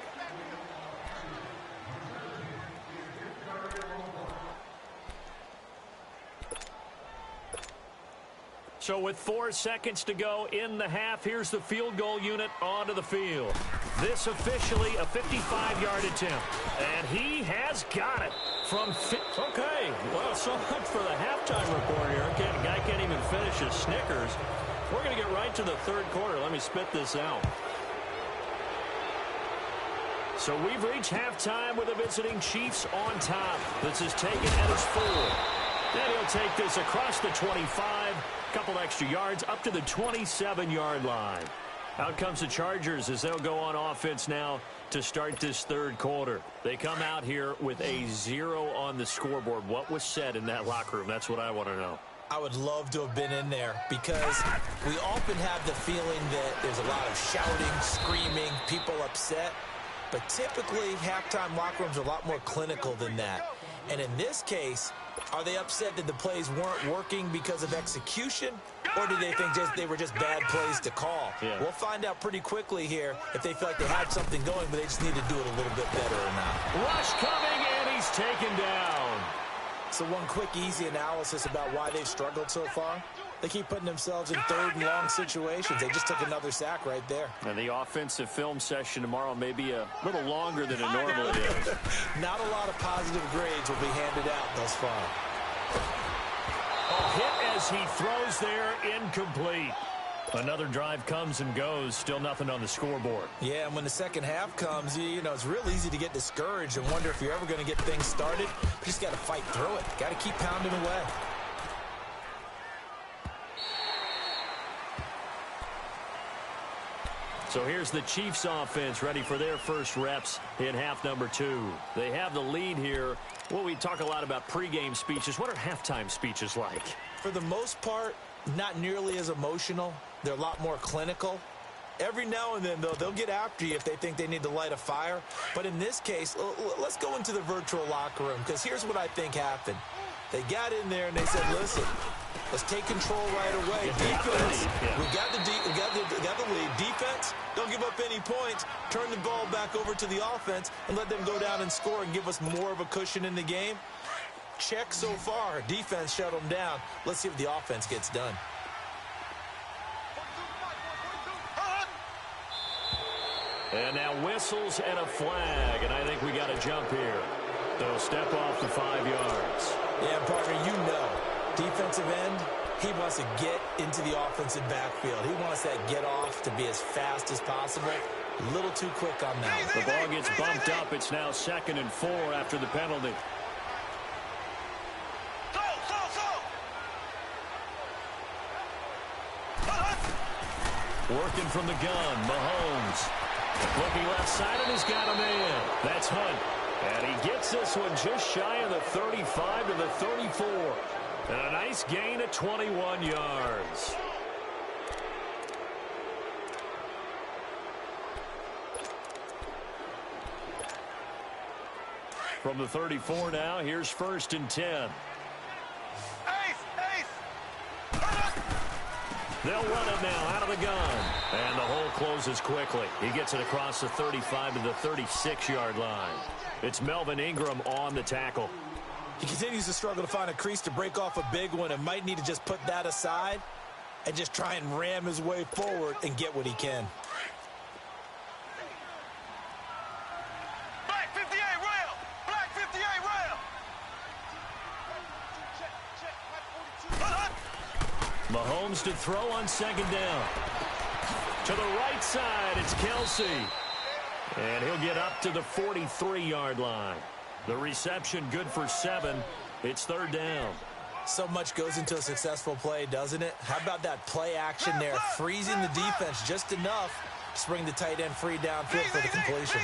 So with 4 seconds to go in the half, here's the field goal unit onto the field. This officially a 55-yard attempt. And he has got it from... Okay, well, so much for the halftime report here. The guy can't even finish his Snickers. We're going to get right to the 3rd quarter. Let me spit this out. So we've reached halftime with the visiting Chiefs on top. This is taken at his 4. Then he'll take this across the 25, couple extra yards, up to the 27-yard line. Out comes the Chargers as they'll go on offense now to start this 3rd quarter. They come out here with a 0 on the scoreboard. What was said in that locker room? That's what I want to know. I would love to have been in there because we often have the feeling that there's a lot of shouting, screaming, people upset. But typically, halftime locker rooms are a lot more clinical than that. And in this case, are they upset that the plays weren't working because of execution? Or do they think they were just bad plays to call? Yeah. We'll find out pretty quickly here if they feel like they had something going, but they just need to do it a little bit better or not. Rush coming, and he's taken down. So one quick, easy analysis about why they've struggled so far. They keep putting themselves in 3rd and long situations. They just took another sack right there. And the offensive film session tomorrow may be a little longer than it normally is. Not a lot of positive grades will be handed out thus far. A hit as he throws there, incomplete. Another drive comes and goes, still nothing on the scoreboard. Yeah, and when the second half comes, you know, it's real easy to get discouraged and wonder if you're ever going to get things started. You just got to fight through it. Got to keep pounding away. So here's the Chiefs offense ready for their first reps in half number 2. They have the lead here. Well, we talk a lot about pregame speeches. What are halftime speeches like? For the most part, not nearly as emotional. They're a lot more clinical. Every now and then, though, they'll get after you if they think they need to light a fire. But in this case, let's go into the virtual locker room, because here's what I think happened. They got in there and they said, listen, let's take control right away. Defense, we got the lead. Defense, don't give up any points. Turn the ball back over to the offense and let them go down and score and give us more of a cushion in the game. Check so far. Defense shut them down. Let's see if the offense gets done. And now whistles and a flag, and I think we got a jump here. They'll step off the 5 yards. Yeah, partner, you know, defensive end, he wants to get into the offensive backfield. He wants that get off to be as fast as possible. A little too quick on that. The ball gets bumped up. It's now 2nd and 4 after the penalty. Working from the gun, Mahomes. Looking left side, and he's got a man. That's Hunt. And he gets this one just shy of the 35 to the 34. And a nice gain of 21 yards. From the 34 now, here's 1st and 10. They'll run it now out of the gun. And the hole closes quickly. He gets it across the 35 to the 36-yard line. It's Melvin Ingram on the tackle. He continues to struggle to find a crease to break off a big one and might need to just put that aside and just try and ram his way forward and get what he can. Black 58 rail! Black 58 rail! Check, Mahomes to throw on second down. To the right side, it's Kelsey. And he'll get up to the 43-yard line. The reception good for 7. It's third down. So much goes into a successful play, doesn't it? How about that play action there? Freezing the defense just enough to bring the tight end free downfield for the completion.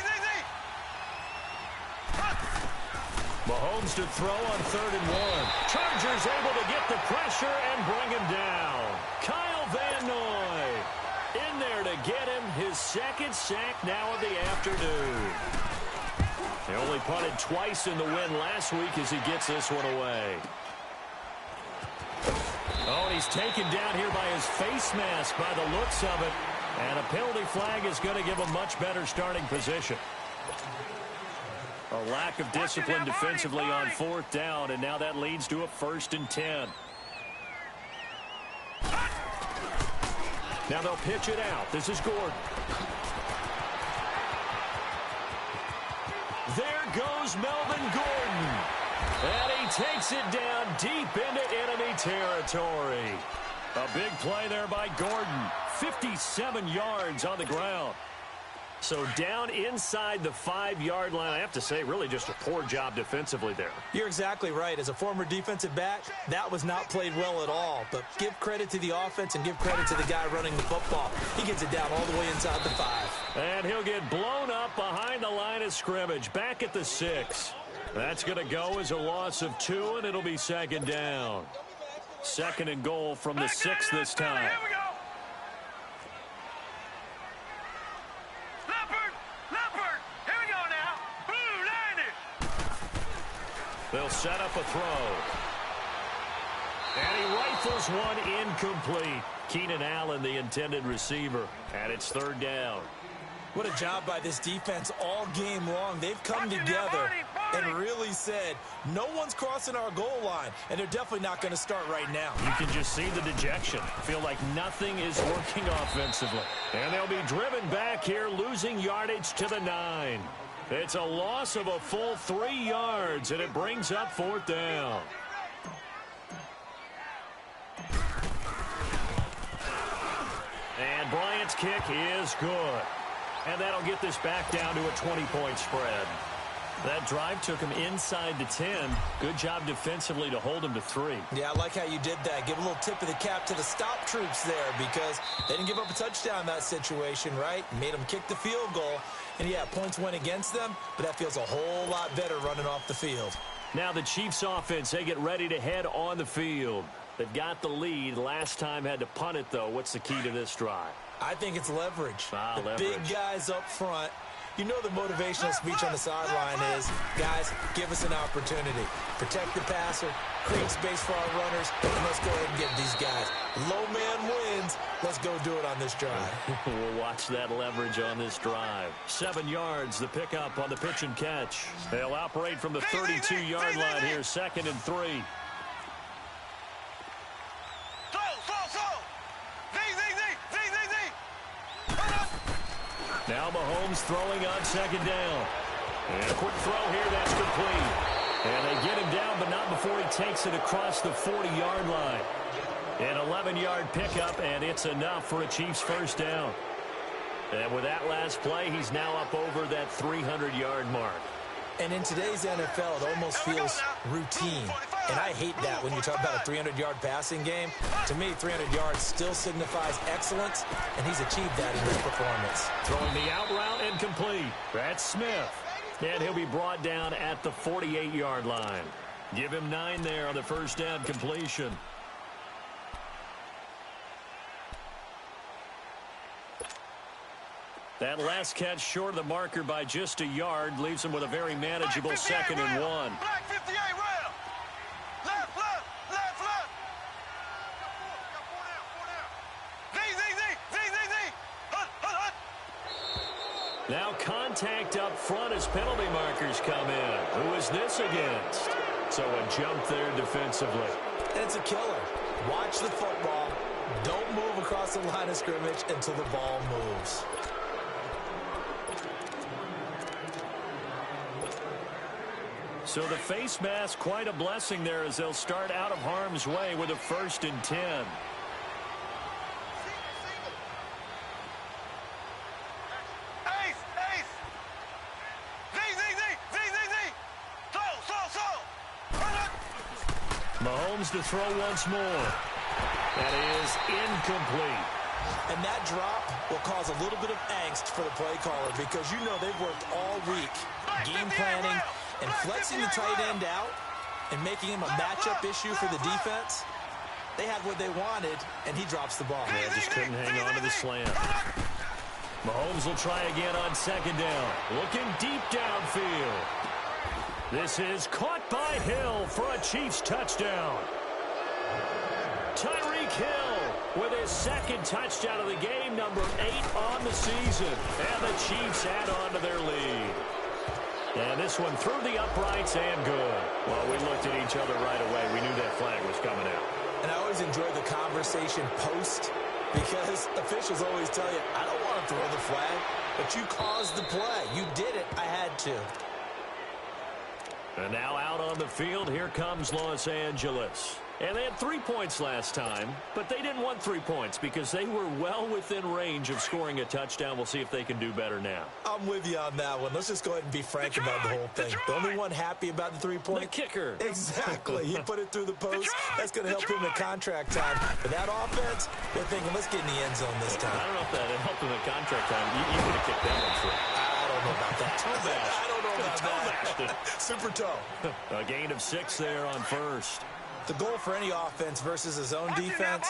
Mahomes to throw on 3rd and 1. Chargers able to get the pressure and bring him down. Kyle Van Noy in there to get him his second sack now of the afternoon. He only punted twice in the win last week as he gets this one away. Oh, and he's taken down here by his face mask by the looks of it. And a penalty flag is going to give a much better starting position. A lack of discipline defensively on 4th down, and now that leads to a 1st and 10. Now they'll pitch it out. This is Gordon. There goes Melvin Gordon. And he takes it down deep into enemy territory. A big play there by Gordon. 57 yards on the ground. So down inside the 5-yard line. I have to say, really just a poor job defensively there. You're exactly right. As a former defensive back, that was not played well at all. But give credit to the offense and give credit to the guy running the football. He gets it down all the way inside the 5. And he'll get blown up behind the line of scrimmage. Back at the 6. That's going to go as a loss of 2, and it'll be 2nd down. 2nd and goal from the 6 this time. Here we go. Leopard. Here we go now. Blue 90. They'll set up a throw. And he rifles one incomplete. Keenan Allen, the intended receiver. And it's 3rd down. What a job by this defense all game long. They've come together and really said, no one's crossing our goal line, and they're definitely not going to start right now. You can just see the dejection. Feel like nothing is working offensively. And they'll be driven back here, losing yardage to the 9. It's a loss of a full 3 yards, and it brings up 4th down. And Bryant's kick is good. And that'll get this back down to a 20-point spread. That drive took him inside the 10. Good job defensively to hold him to 3. Yeah, I like how you did that. Give a little tip of the cap to the stop troops there because they didn't give up a touchdown in that situation, right? Made them kick the field goal. And, yeah, points went against them, but that feels a whole lot better running off the field. Now the Chiefs offense, they get ready to head on the field. They've got the lead. Last time had to punt it, though. What's the key to this drive? I think it's leverage. Leverage. Big guys up front. You know the motivational speech on the sideline is, guys, give us an opportunity. Protect the passer, create space for our runners, and let's go ahead and get these guys. Low man wins. Let's go do it on this drive. We'll watch that leverage on this drive. 7 yards, the pickup on the pitch and catch. They'll operate from the 32-yard line here, 2nd and 3. Now Mahomes throwing on 2nd down. And a quick throw here, that's complete. And they get him down, but not before he takes it across the 40-yard line. An 11-yard pickup, and it's enough for a Chiefs 1st down. And with that last play, he's now up over that 300-yard mark. And in today's NFL, it almost feels routine. And I hate that when you talk about a 300-yard passing game. To me, 300 yards still signifies excellence, and he's achieved that in his performance. Throwing the out route and complete. That's Smith. And he'll be brought down at the 48-yard line. Give him 9 there on the 1st down completion. That last catch short of the marker by just a yard leaves him with a very manageable 2nd and 1. Black 58 rail. Left. Now contact up front as penalty markers come in. Who is this against? So a jump there defensively. It's a killer. Watch the football. Don't move across the line of scrimmage until the ball moves. So the face mask, quite a blessing there as they'll start out of harm's way with a 1st and 10. Mahomes to throw once more. That is incomplete. And that drop will cause a little bit of angst for the play caller because you know they've worked all week game planning and flexing the tight end out and making him a matchup issue for the defense. They had what they wanted, and he drops the ball. Yeah, just couldn't hang on to the slant. Mahomes will try again on second down. Looking deep downfield. This is caught by Hill for a Chiefs touchdown. Tyreek Hill with his second touchdown of the game, number 8 on the season. And the Chiefs add on to their lead. And this one through the uprights and good. Well, we looked at each other right away. We knew that flag was coming out. And I always enjoy the conversation post because officials always tell you, I don't want to throw the flag, but you caused the play. You did it. I had to. And now out on the field, here comes Los Angeles. And they had 3 points last time, but they didn't want 3 points because they were well within range of scoring a touchdown. We'll see if they can do better now. I'm with you on that one. Let's just go ahead and be frank about the whole thing. The only one happy about the 3 point? The kicker. Exactly. He put it through the post. That's going to help him in contract time. But that offense, they're thinking, let's get in the end zone this time. I don't know if that helped him in contract time. You could have kicked that one through. I don't know about that. I don't know about that. Super toe. A gain of 6 there on first. The goal for any offense versus his own defense,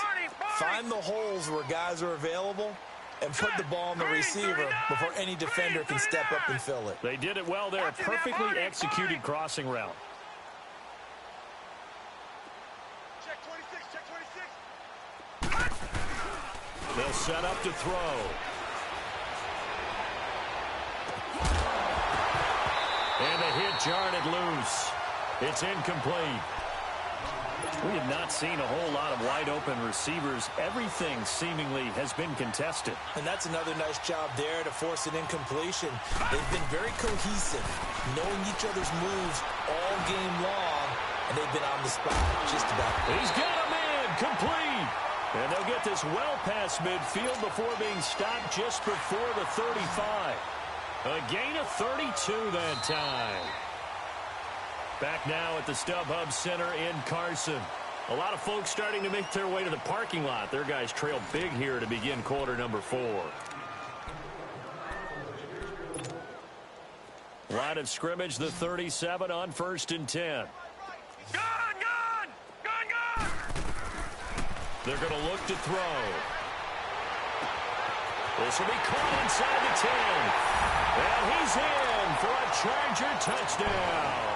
find the holes where guys are available and put the ball on the receiver before any defender can step up and fill it. They did it well there. Perfectly executed crossing route. Check 26, check 26. They'll set up to throw. And the hit jarred it loose. It's incomplete. We have not seen a whole lot of wide-open receivers. Everything seemingly has been contested. And that's another nice job there to force an incompletion. They've been very cohesive, knowing each other's moves all game long, and they've been on the spot just about. He's got him in, complete. And they'll get this well past midfield before being stopped just before the 35. A gain of 32 that time. Back now at the StubHub Center in Carson. A lot of folks starting to make their way to the parking lot. Their guys trail big here to begin quarter number 4. Line of scrimmage, the 37 on 1st and 10. Gun! They're going to look to throw. This will be caught inside the 10. And he's in for a Charger touchdown.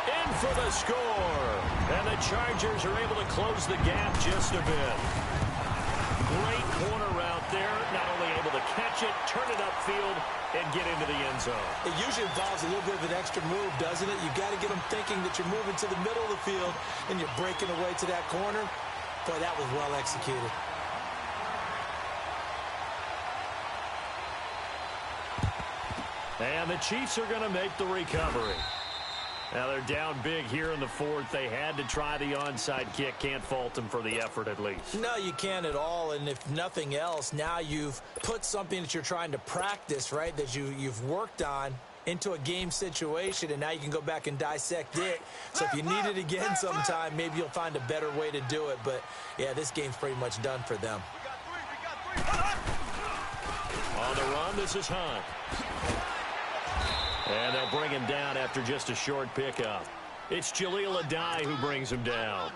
In for the score. And the Chargers are able to close the gap just a bit. Great corner route there. Not only able to catch it, turn it upfield, and get into the end zone. It usually involves a little bit of an extra move, doesn't it? You've got to get them thinking that you're moving to the middle of the field and you're breaking away to that corner. Boy, that was well executed. And the Chiefs are going to make the recovery. Now they're down big here in the 4th. They had to try the onside kick. Can't fault them for the effort at least. No, you can't at all. And if nothing else, now you've put something that you're trying to practice, right, that you've worked on into a game situation, and now you can go back and dissect it. So if you need it again sometime, maybe you'll find a better way to do it. But, yeah, this game's pretty much done for them. We got three. On the run, this is Hunt. And they'll bring him down after just a short pickup. It's Jaleel Adai who brings him down.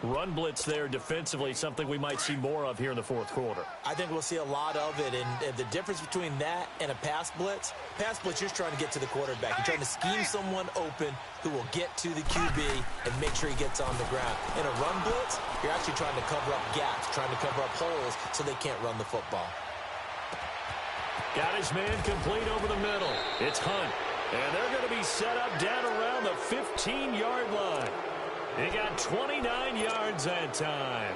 Run blitz there defensively, something we might see more of here in the 4th quarter. I think we'll see a lot of it, and the difference between that and a pass blitz, you're just trying to get to the quarterback. You're trying to scheme someone open who will get to the QB and make sure he gets on the ground. In a run blitz, you're actually trying to cover up gaps, trying to cover up holes so they can't run the football. Got his man complete over the middle. It's Hunt. And they're going to be set up down around the 15-yard line. He got 29 yards that time.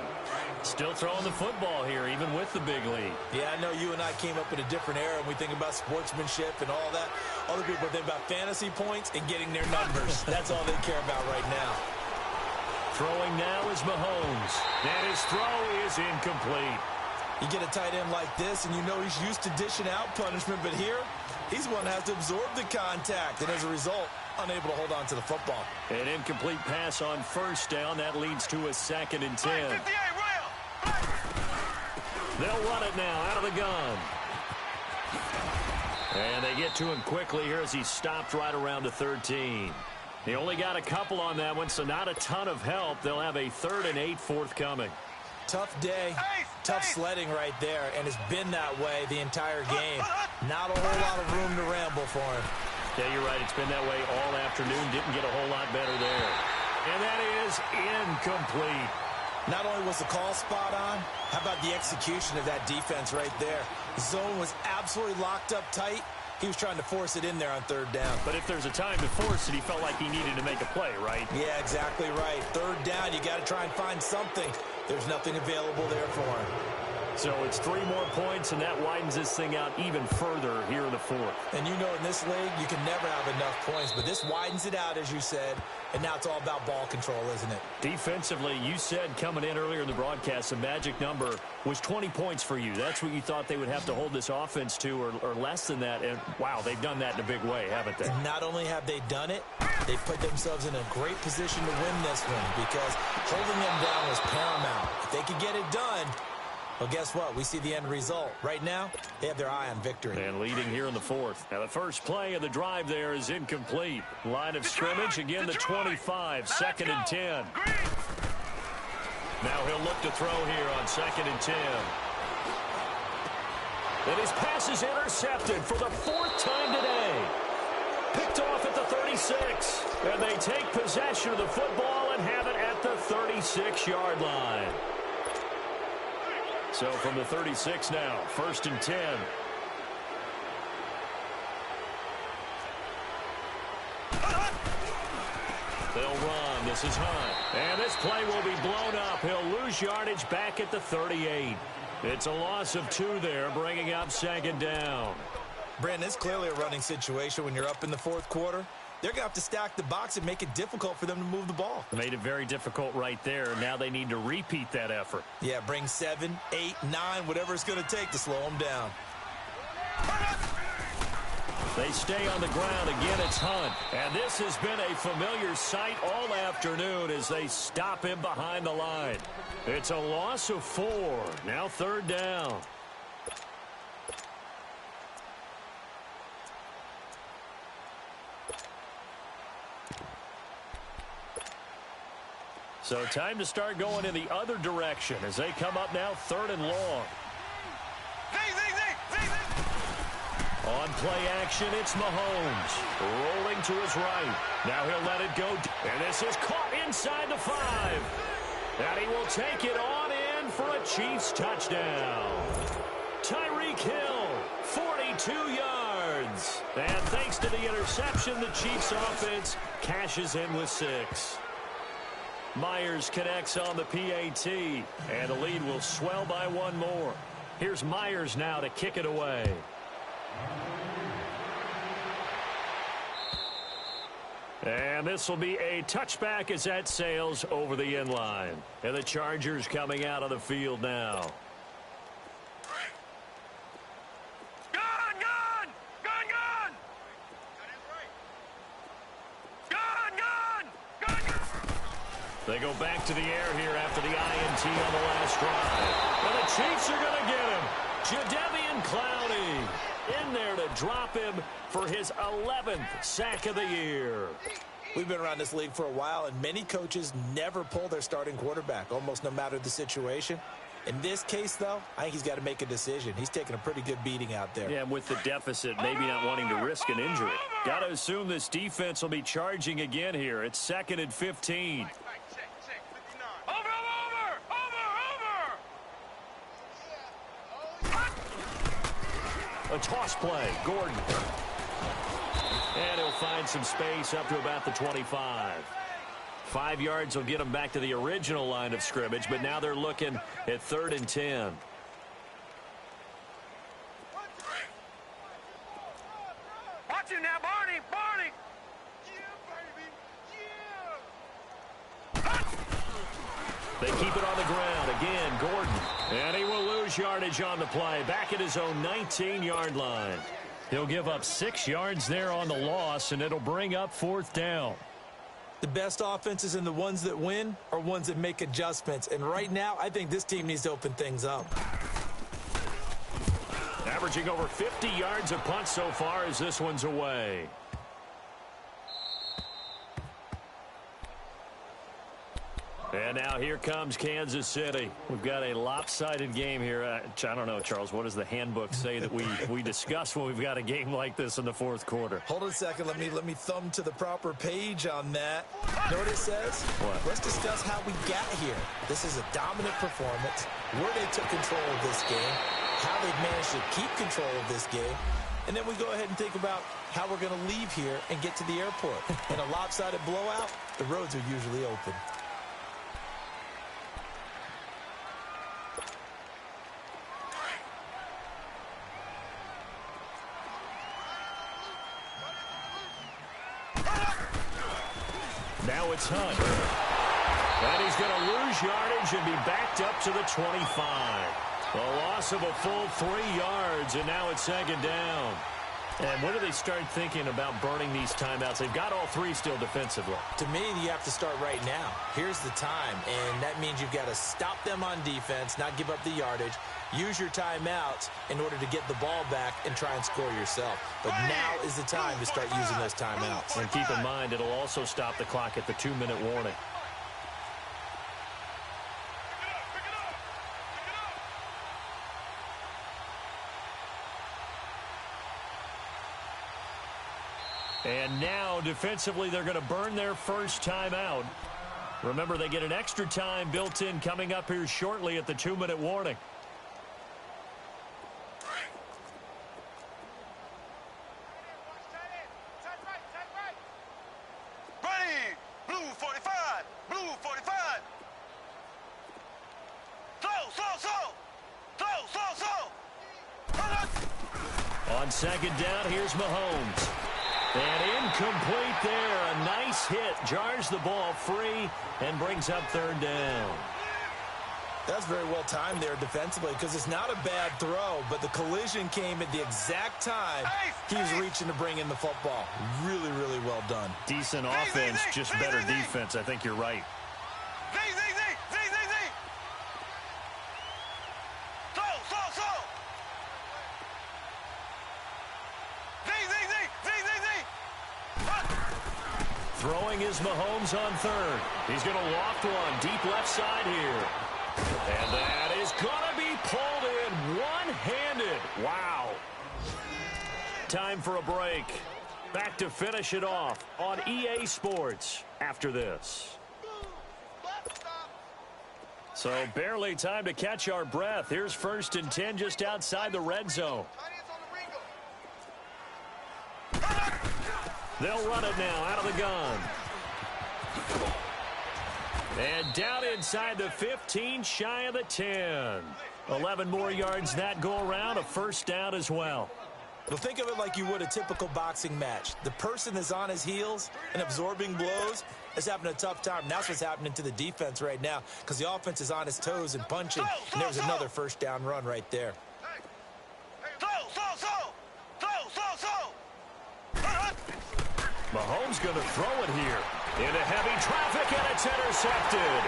Still throwing the football here, even with the big lead. Yeah, I know you and I came up in a different era, and we think about sportsmanship and all that. Other people think about fantasy points and getting their numbers. That's all they care about right now. Throwing now is Mahomes. And his throw is incomplete. You get a tight end like this, and you know he's used to dishing out punishment, but here, he's the one that has to absorb the contact, and as a result, unable to hold on to the football. An incomplete pass on first down. That leads to a 2nd and 10. They'll run it now out of the gun. And they get to him quickly here as he stopped right around the 13. He only got a couple on that one, so not a ton of help. They'll have a 3rd and 8 forthcoming. Tough day, tough sledding right there, and it's been that way the entire game. Not a whole lot of room to ramble for him. Yeah, you're right. It's been that way all afternoon. Didn't get a whole lot better there. And that is incomplete. Not only was the call spot on, how about the execution of that defense right there? The zone was absolutely locked up tight. He was trying to force it in there on 3rd down. But if there's a time to force it, he felt like he needed to make a play, right? Yeah, exactly right. 3rd down, you got to try and find something. There's nothing available there for him. So it's 3 more points, and that widens this thing out even further here in the 4th. And you know in this league, you can never have enough points, but this widens it out, as you said, and now it's all about ball control, isn't it? Defensively, you said coming in earlier in the broadcast, the magic number was 20 points for you. That's what you thought they would have to hold this offense to, or less than that. And, wow, they've done that in a big way, haven't they? And not only have they done it, they put themselves in a great position to win this one because holding them down was paramount. If they could get it done, well, guess what? We see the end result. Right now, they have their eye on victory. And leading here in the 4th. Now, the first play of the drive there is incomplete. Line of scrimmage, again, the 25, 2nd and 10. Now he'll look to throw here on 2nd and 10. And his pass is intercepted for the 4th time today. Picked off at the 36. And they take possession of the football and have it at the 36-yard line. So from the 36 now, 1st and 10. They'll run. This is Hunt. And this play will be blown up. He'll lose yardage back at the 38. It's a loss of 2 there, bringing up 2nd down. Brandon, it's clearly a running situation when you're up in the 4th quarter. They're going to have to stack the box and make it difficult for them to move the ball. Made it very difficult right there. Now they need to repeat that effort. Yeah, bring 7, 8, 9, whatever it's going to take to slow them down. They stay on the ground. Again, it's Hunt. And this has been a familiar sight all afternoon as they stop him behind the line. It's a loss of 4. Now 3rd down. So time to start going in the other direction as they come up now 3rd and long. On play action, it's Mahomes. Rolling to his right. Now he'll let it go. And this is caught inside the 5. And he will take it on in for a Chiefs touchdown. Tyreek Hill, 42 yards. And thanks to the interception, the Chiefs offense cashes in with 6. Myers connects on the PAT, and the lead will swell by 1 more. Here's Myers now to kick it away. And this will be a touchback as that sails over the end line. And the Chargers coming out of the field now. They go back to the air here after the INT on the last drive. And the Chiefs are going to get him. Jadeveon Clowney in there to drop him for his 11th sack of the year. We've been around this league for a while, and many coaches never pull their starting quarterback, almost no matter the situation. In this case, though, I think he's got to make a decision. He's taking a pretty good beating out there. Yeah, with the deficit, maybe not wanting to risk an injury. Got to assume this defense will be charging again here. It's 2nd and 15. A toss play, Gordon. And he'll find some space up to about the 25. 5 yards will get them back to the original line of scrimmage, but now they're looking at 3rd and 10. Watch him now, Barney! Barney! They keep it on the ground. Again, Gordon. And he will lose yardage on the play. Back at his own 19-yard line. He'll give up 6 yards there on the loss, and it'll bring up 4th down. The best offenses and the ones that win are ones that make adjustments. And right now, I think this team needs to open things up. Averaging over 50 yards a punt so far as this one's away. And now here comes Kansas City. We've got a lopsided game here. I don't know, Charles, what does the handbook say that we discuss when we've got a game like this in the 4th quarter? Hold on a second. Let me thumb to the proper page on that. Know what it says? What? Let's discuss how we got here. This is a dominant performance, where they took control of this game, how they've managed to keep control of this game, and then we go ahead and think about how we're going to leave here and get to the airport. In a lopsided blowout, the roads are usually open. Now it's Hunt. And he's going to lose yardage and be backed up to the 25. A loss of a full 3 yards, and now it's 2nd down. And when do they start thinking about burning these timeouts? They've got all 3 still defensively. To me, you have to start right now. Here's the time, and that means you've got to stop them on defense, not give up the yardage, use your timeouts in order to get the ball back and try and score yourself. But now is the time to start using those timeouts. And keep in mind, it'll also stop the clock at the 2-minute warning. And now, defensively, they're going to burn their first timeout. Remember, they get an extra time built in coming up here shortly at the 2-minute warning. Ready! Blue 45! Blue 45! On 2nd down, here's Mahomes. And incomplete there. A nice hit. Jars the ball free and brings up 3rd down. That's very well timed there defensively because it's not a bad throw, but the collision came at the exact time he was reaching to bring in the football. Really, really well done. Decent offense, just better defense. I think you're right. Throwing is Mahomes on 3rd. He's going to loft one deep left side here. And that is going to be pulled in one-handed. Wow. Time for a break. Back to finish it off on EA Sports after this. So barely time to catch our breath. Here's 1st and 10 just outside the red zone. They'll run it now out of the gun. And down inside the 15, shy of the 10. 11 more yards that go around, a 1st down as well. Well, think of it like you would a typical boxing match. The person that's on his heels and absorbing blows is having a tough time. That's what's happening to the defense right now because the offense is on his toes and punching, and there's another 1st down run right there. Mahomes going to throw it here. Into heavy traffic, and it's intercepted.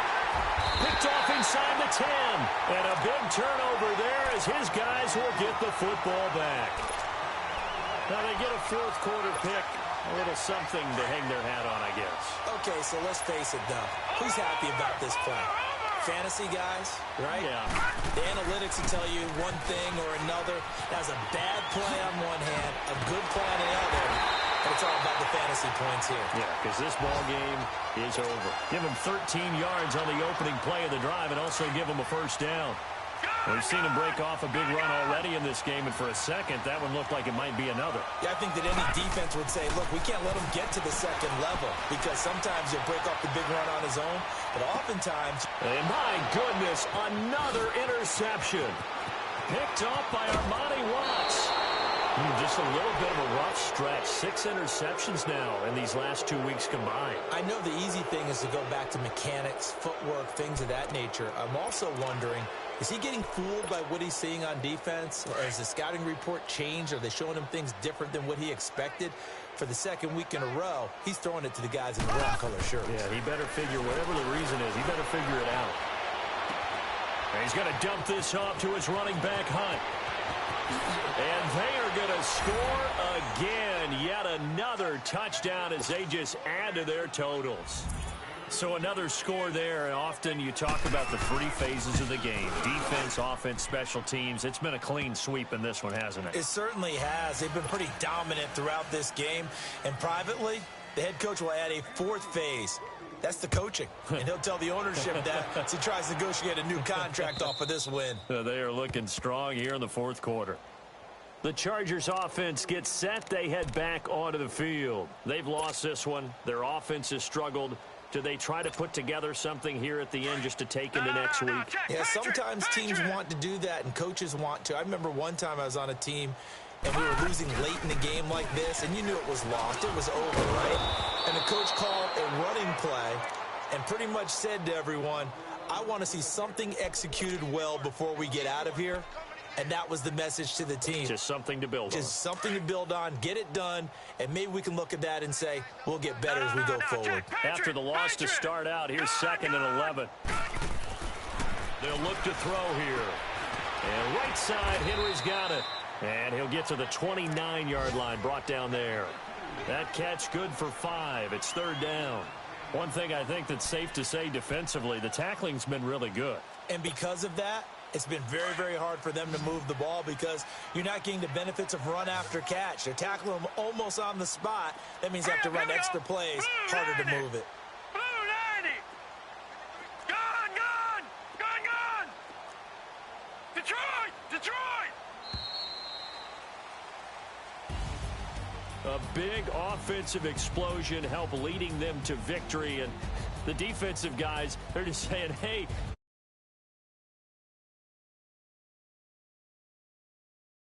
Picked off inside the 10. And a big turnover there as his guys will get the football back. Now they get a 4th quarter pick. A little something to hang their hat on, I guess. Okay, so let's face it, though. Who's happy about this play? Fantasy guys, right? Yeah. The analytics will tell you one thing or another. That's a bad play on one hand, a good play on the other. But it's all about the fantasy points here. Yeah, because this ball game is over. Give him 13 yards on the opening play of the drive and also give him a 1st down. We've seen him break off a big run already in this game, and for a second, that one looked like it might be another. Yeah, I think that any defense would say, look, we can't let him get to the 2nd level because sometimes he'll break off the big run on his own, but oftentimes... And my goodness, another interception. Picked off by Armani Watts. Just a little bit of a rough stretch. 6 interceptions now in these last 2 weeks combined. I know the easy thing is to go back to mechanics, footwork, things of that nature. I'm also wondering, is he getting fooled by what he's seeing on defense? Has the scouting report changed? Are they showing him things different than what he expected? For the second week in a row, he's throwing it to the guys in the wrong color shirts. Yeah, he better figure, whatever the reason is, he better figure it out. And he's going to dump this off to his running back, Hunt. And they are going to score again. Yet another touchdown as they just add to their totals. So another score there. And often you talk about the 3 phases of the game. Defense, offense, special teams. It's been a clean sweep in this one, hasn't it? It certainly has. They've been pretty dominant throughout this game. And privately, the head coach will add a 4th phase. That's the coaching. And he'll tell the ownership that as he tries to negotiate a new contract off of this win. They are looking strong here in the 4th quarter. The Chargers offense gets set. They head back onto the field. They've lost this one. Their offense has struggled. Do they try to put together something here at the end just to take into next week? Yeah, sometimes teams want to do that and coaches want to. I remember one time I was on a team and we were losing late in the game like this, and you knew it was lost. It was over, right? And the coach called a running play and pretty much said to everyone, I want to see something executed well before we get out of here. And that was the message to the team. Just something to build on. Just something to build on, get it done, and maybe we can look at that and say, we'll get better as we go forward. After the loss to start out, here's 2nd and 11. They'll look to throw here. And right side, Henry's got it. And he'll get to the 29-yard line, brought down there. That catch good for 5. It's 3rd down. One thing I think that's safe to say defensively, the tackling's been really good. And because of that, it's been very, very hard for them to move the ball because you're not getting the benefits of run after catch. They're tackling them almost on the spot. That means they have to run extra plays, harder to move it. Blue 90. Gone. Detroit. A big offensive explosion helped leading them to victory. And the defensive guys, they're just saying, hey,